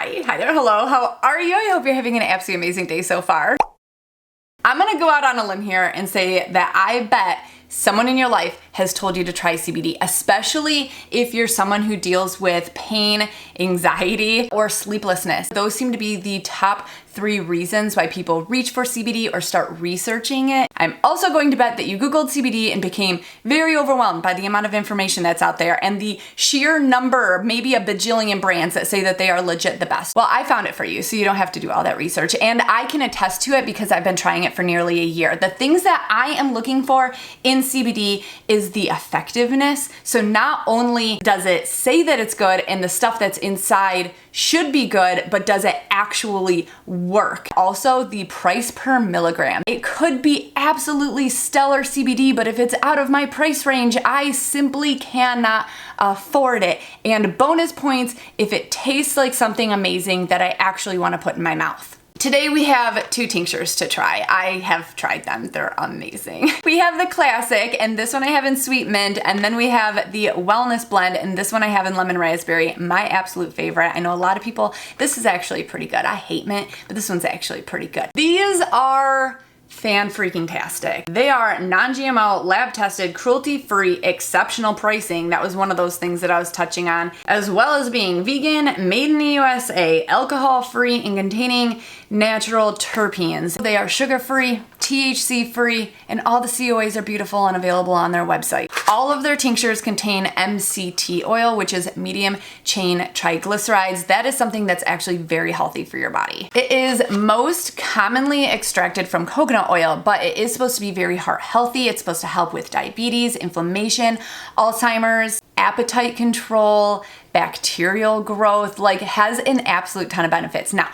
Hi there, hello, how are you? I hope you're having an absolutely amazing day so far. I'm gonna go out on a limb here and say that I bet someone in your life has told you to try CBD, especially if you're someone who deals with pain, anxiety, or sleeplessness. Those seem to be the top 3 reasons why people reach for CBD or start researching it. I'm also going to bet that you Googled CBD and became very overwhelmed by the amount of information that's out there and the sheer number, maybe a bajillion brands that say that they are legit the best. Well, I found it for you, so you don't have to do all that research. And I can attest to it because I've been trying it for nearly a year. The things that I am looking for in CBD is the effectiveness. So not only does it say that it's good and the stuff that's inside should be good, but does it actually work? Also, the price per milligram. It could be absolutely stellar CBD, but if it's out of my price range, I simply cannot afford it. And bonus points if it tastes like something amazing that I actually want to put in my mouth. Today we have 2 tinctures to try. I have tried them, they're amazing. We have the classic, and this one I have in sweet mint, and then we have the wellness blend, and this one I have in lemon raspberry, my absolute favorite. I know a lot of people, this is actually pretty good. I hate mint, but this one's actually pretty good. These are fan-freaking-tastic. They are non-GMO, lab-tested, cruelty-free, exceptional pricing. That was one of those things that I was touching on, as well as being vegan, made in the USA, alcohol-free, and containing natural terpenes. They are sugar-free, THC-free, and all the COAs are beautiful and available on their website. All of their tinctures contain MCT oil, which is medium chain triglycerides. That is something that's actually very healthy for your body. It is most commonly extracted from coconut oil, but it is supposed to be very heart healthy. It's supposed to help with diabetes, inflammation, Alzheimer's, appetite control, bacterial growth, like has an absolute ton of benefits. Now,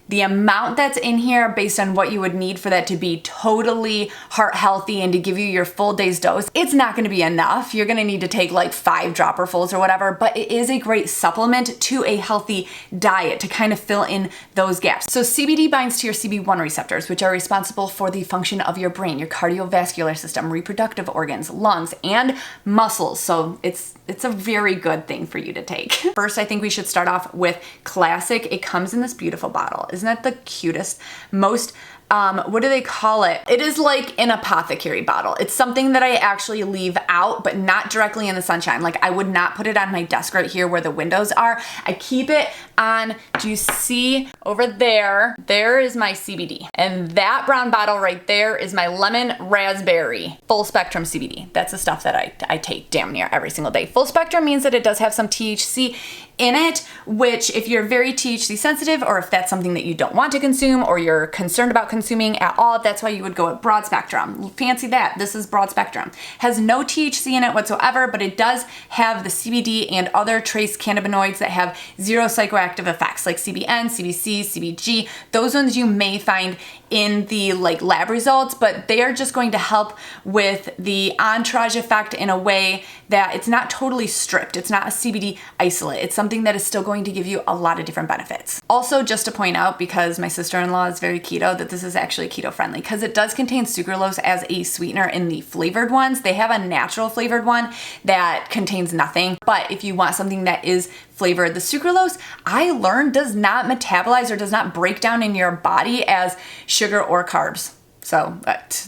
the amount that's in here based on what you would need for that to be totally heart healthy and to give you your full day's dose, it's not gonna be enough. You're gonna need to take like 5 dropperfuls or whatever, but it is a great supplement to a healthy diet to kind of fill in those gaps. So CBD binds to your CB1 receptors, which are responsible for the function of your brain, your cardiovascular system, reproductive organs, lungs, and muscles. So it's a very good thing for you to take. First, I think we should start off with classic. It comes in this beautiful bottle. Isn't that the cutest, most, what do they call it? It is like an apothecary bottle. It's something that I actually leave out, but not directly in the sunshine. Like I would not put it on my desk right here where the windows are. I keep it on, do you see over there? There is my CBD. And that brown bottle right there is my lemon raspberry full spectrum CBD. That's the stuff that I take damn near every single day. Full spectrum means that it does have some THC in it, which if you're very THC sensitive, or if that's something that you don't want to consume or you're concerned about consuming at all, that's why you would go with broad spectrum. Fancy that, this is broad spectrum. Has no THC in it whatsoever, but it does have the CBD and other trace cannabinoids that have 0 psychoactive effects like CBN, CBC, CBG. Those ones you may find in the like lab results, but they are just going to help with the entourage effect in a way that it's not totally stripped. It's not a CBD isolate. It's something that is still going to give you a lot of different benefits. Also, just to point out, because my sister-in-law is very keto, that this is actually keto friendly because it does contain sucralose as a sweetener in the flavored ones. They have a natural flavored one that contains nothing, but if you want something that is flavored, the sucralose, I learned, does not metabolize or does not break down in your body as sugar or carbs. So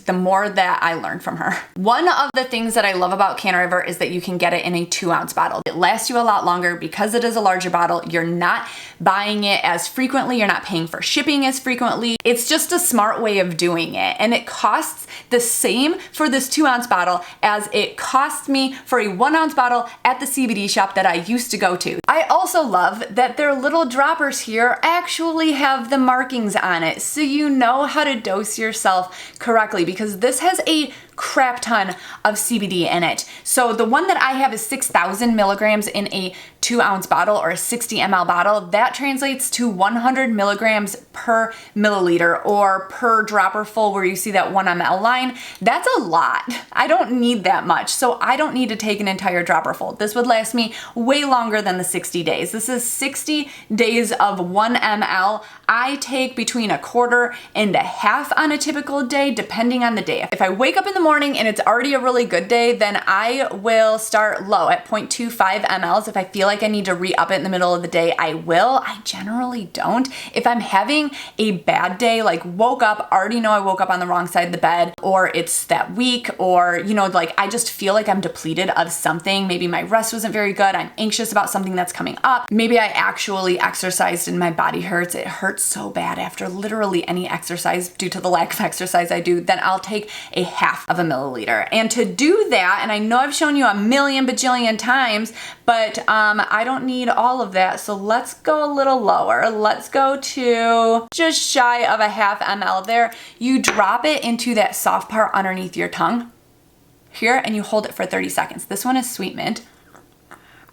the more that I learned from her. One of the things that I love about Canna River is that you can get it in a 2-ounce bottle. It lasts you a lot longer because it is a larger bottle. You're not buying it as frequently. You're not paying for shipping as frequently. It's just a smart way of doing it. And it costs the same for this 2-ounce bottle as it costs me for a 1-ounce bottle at the CBD shop that I used to go to. I also love that their little droppers here actually have the markings on it, so you know how to dose yourself correctly, because this has a crap ton of CBD in it. So the one that I have is 6,000 milligrams in a 2-ounce bottle or a 60 ml bottle. That translates to 100 milligrams per milliliter or per dropper full, where you see that 1 ml line. That's a lot. I don't need that much. So I don't need to take an entire dropper full. This would last me way longer than the 60 days. This is 60 days of 1 ml. I take between a quarter and a half on a typical day, depending on the day. If I wake up in the the morning and it's already a really good day, then I will start low at 0.25 mLs. If I feel like I need to re-up it in the middle of the day, I will. I generally don't. If I'm having a bad day, like woke up, already know I woke up on the wrong side of the bed, or it's that week, or, you know, like I just feel like I'm depleted of something. Maybe my rest wasn't very good. I'm anxious about something that's coming up. Maybe I actually exercised and my body hurts. It hurts so bad after literally any exercise due to the lack of exercise I do. Then I'll take a half of a milliliter. And to do that, and I know I've shown you a million bajillion times, but I don't need all of that. So let's go a little lower. Let's go to just shy of a half ml there. You drop it into that soft part underneath your tongue here, and you hold it for 30 seconds. This one is sweet mint.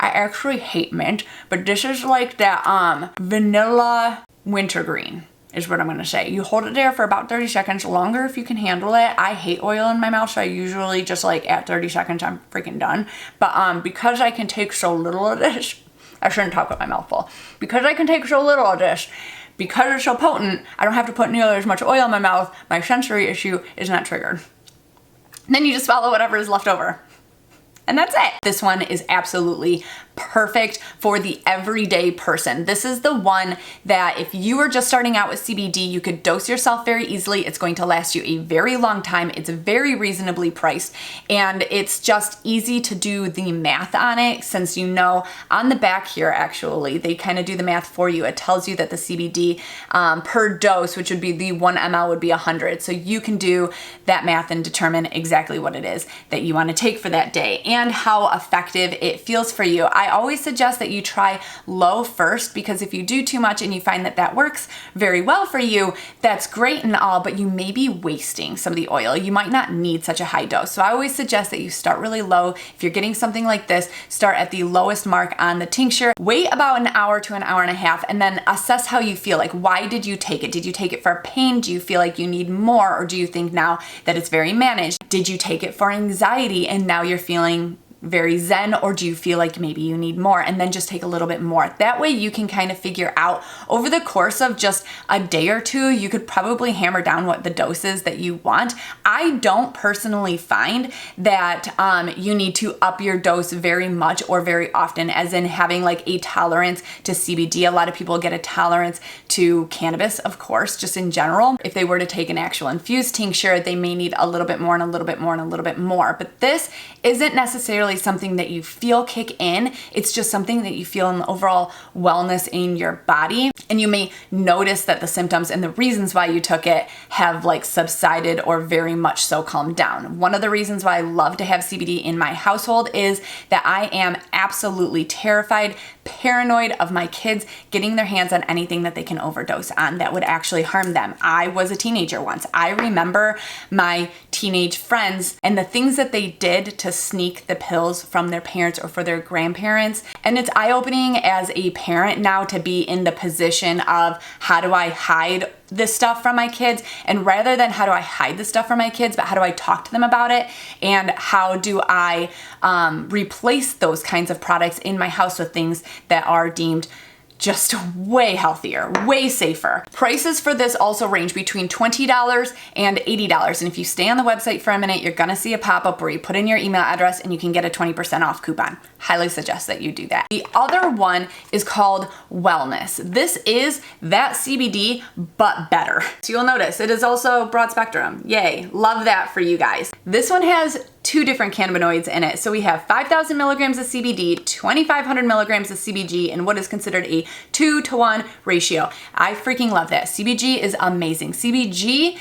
I actually hate mint, but this is like that vanilla wintergreen is what I'm gonna say. You hold it there for about 30 seconds, longer if you can handle it. I hate oil in my mouth, so I usually just like at 30 seconds, I'm freaking done. But because I can take so little of this, I shouldn't talk with my mouth full. Because I can take so little of this, because it's so potent, I don't have to put nearly as much oil in my mouth. My sensory issue is not triggered. Then you just swallow whatever is left over. And that's it. This one is absolutely perfect for the everyday person. This is the one that if you were just starting out with CBD, you could dose yourself very easily. It's going to last you a very long time. It's very reasonably priced, and it's just easy to do the math on it, since you know on the back here, actually, they kind of do the math for you. It tells you that the CBD per dose, which would be the 1 ml, would be 100. So you can do that math and determine exactly what it is that you want to take for that day and how effective it feels for you. I always suggest that you try low first, because if you do too much and you find that that works very well for you, that's great and all, but you may be wasting some of the oil. You might not need such a high dose. So I always suggest that you start really low. If you're getting something like this, start at the lowest mark on the tincture, wait about an hour to an hour and a half, and then assess how you feel. Like, why did you take it? Did you take it for pain? Do you feel like you need more? Or do you think now that it's very managed? Did you take it for anxiety and now you're feeling very zen, or do you feel like maybe you need more? And then just take a little bit more. That way you can kind of figure out over the course of just a day or two, you could probably hammer down what the dose is that you want. I don't personally find that you need to up your dose very much or very often, as in having like a tolerance to CBD. A lot of people get a tolerance to cannabis, of course, just in general. If they were to take an actual infused tincture, they may need a little bit more and a little bit more and a little bit more. But this isn't necessarily something that you feel kick in. It's just something that you feel in the overall wellness in your body. And you may notice that the symptoms and the reasons why you took it have like subsided or very much so calmed down. One of the reasons why I love to have CBD in my household is that I am absolutely terrified, paranoid of my kids getting their hands on anything that they can overdose on that would actually harm them. I was a teenager once. I remember my teenage friends and the things that they did to sneak the pills from their parents or for their grandparents. And it's eye-opening as a parent now to be in the position of, how do I hide this stuff from my kids? And rather than how do I hide this stuff from my kids, but how do I talk to them about it? And how do I replace those kinds of products in my house with things that are deemed just way healthier, way safer. Prices for this also range between $20 and $80. And if you stay on the website for a minute, you're gonna see a pop-up where you put in your email address and you can get a 20% off coupon. Highly suggest that you do that. The other one is called Wellness. This is that CBD, but better. So you'll notice it is also broad spectrum. Yay, love that for you guys. This one has 2 different cannabinoids in it. So we have 5,000 milligrams of CBD, 2,500 milligrams of CBG, in what is considered a 2-to-1 ratio. I freaking love that. CBG is amazing. CBG,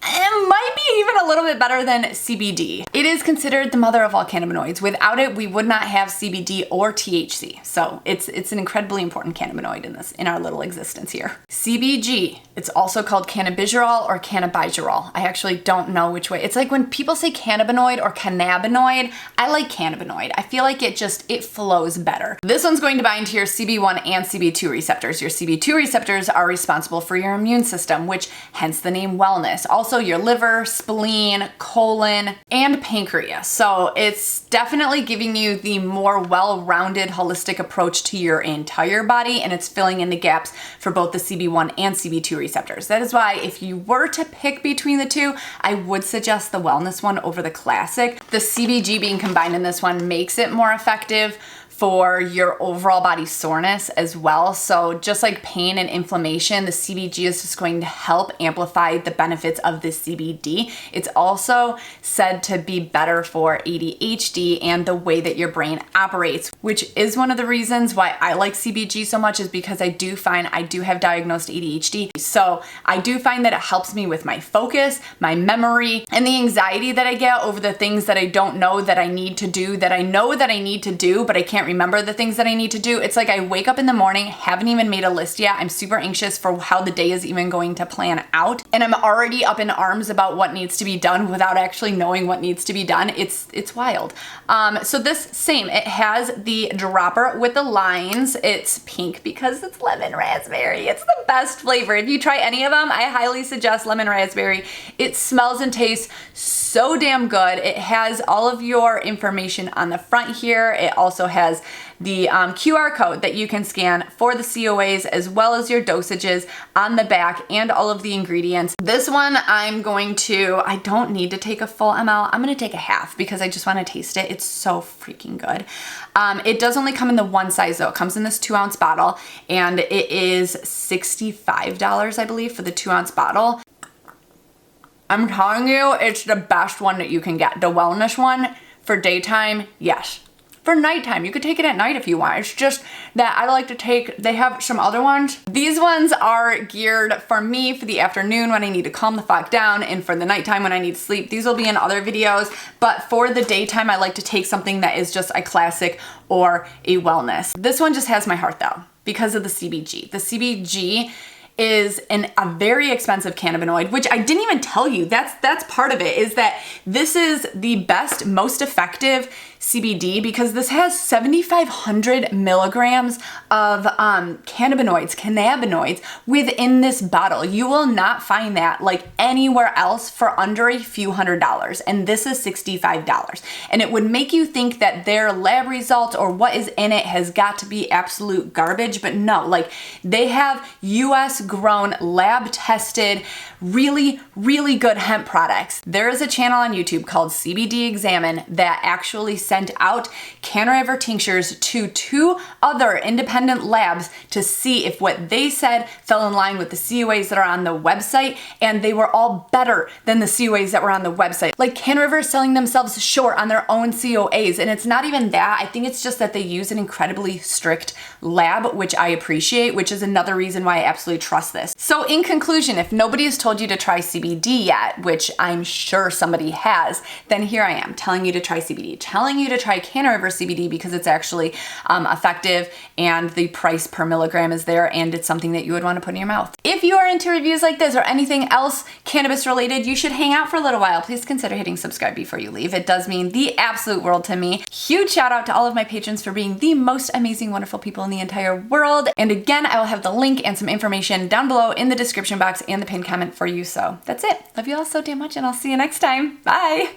it might be even a little bit better than CBD. It is considered the mother of all cannabinoids. Without it, we would not have CBD or THC. So it's an incredibly important cannabinoid in our little existence here. CBG, it's also called cannabigerol or cannabigerol. I actually don't know which way. It's like when people say cannabinoid or cannabinoid, I like cannabinoid. I feel like it flows better. This one's going to bind to your CB1 and CB2 receptors. Your CB2 receptors are responsible for your immune system, which hence the name Wellness. Also also your liver, spleen, colon, and pancreas. So it's definitely giving you the more well-rounded holistic approach to your entire body, and it's filling in the gaps for both the CB1 and CB2 receptors. That is why if you were to pick between the two, I would suggest the wellness one over the classic. The CBG being combined in this one makes it more effective for your overall body soreness as well. So just like pain and inflammation, the CBG is just going to help amplify the benefits of the CBD. It's also said to be better for ADHD and the way that your brain operates, which is one of the reasons why I like CBG so much, is because I do find I do have diagnosed ADHD. So I do find that it helps me with my focus, my memory, and the anxiety that I get over the things that I don't know that I need to do, that I know that I need to do, but I can't remember the things that I need to do. It's like I wake up in the morning, haven't even made a list yet. I'm super anxious for how the day is even going to plan out. And I'm already up in arms about what needs to be done without actually knowing what needs to be done. It's wild. So this same, it has the dropper with the lines. It's pink because it's lemon raspberry. It's the best flavor. If you try any of them, I highly suggest lemon raspberry. It smells and tastes so damn good. It has all of your information on the front here. It also has the QR code that you can scan for the COAs, as well as your dosages on the back and all of the ingredients. This one I don't need to take a full ml. I'm gonna take a half because I just wanna taste it. It's so freaking good. It does only come in the one size though. It comes in this 2-ounce bottle, and it is $65, I believe, for the 2-ounce bottle. I'm telling you, it's the best one that you can get. The wellness one for daytime, yes. For nighttime, you could take it at night if you want. It's just that I like to take, they have some other ones. These ones are geared for me for the afternoon when I need to calm the fuck down, and for the nighttime when I need to sleep. These will be in other videos, but for the daytime, I like to take something that is just a classic or a wellness. This one just has my heart though, because of the CBG. The CBG is a very expensive cannabinoid, which I didn't even tell you. That's part of it, is that this is the best, most effective CBD because this has 7,500 milligrams of cannabinoids within this bottle. You will not find that like anywhere else for under a few $100s, and this is $65. And it would make you think that their lab results or what is in it has got to be absolute garbage, but no, like they have US grown, lab tested, really, really good hemp products. There is a channel on YouTube called CBD Examine that actually sent out Canna tinctures to 2 other independent labs to see if what they said fell in line with the COAs that are on the website, and they were all better than the COAs that were on the website. Like Canna is selling themselves short on their own COAs, and it's not even that. I think it's just that they use an incredibly strict lab, which I appreciate, which is another reason why I absolutely trust this. So in conclusion, if nobody has told you to try CBD yet, which I'm sure somebody has, then here I am telling you to try CBD, telling you to try Canna CBD because it's actually effective and the price per milligram is there, and it's something that you would want to put in your mouth. If you are into reviews like this or anything else cannabis related, you should hang out for a little while. Please consider hitting subscribe before you leave. It does mean the absolute world to me. Huge shout out to all of my patrons for being the most amazing, wonderful people in the entire world. And again, I will have the link and some information down below in the description box and the pinned comment for you. So that's it. Love you all so damn much, and I'll see you next time. Bye.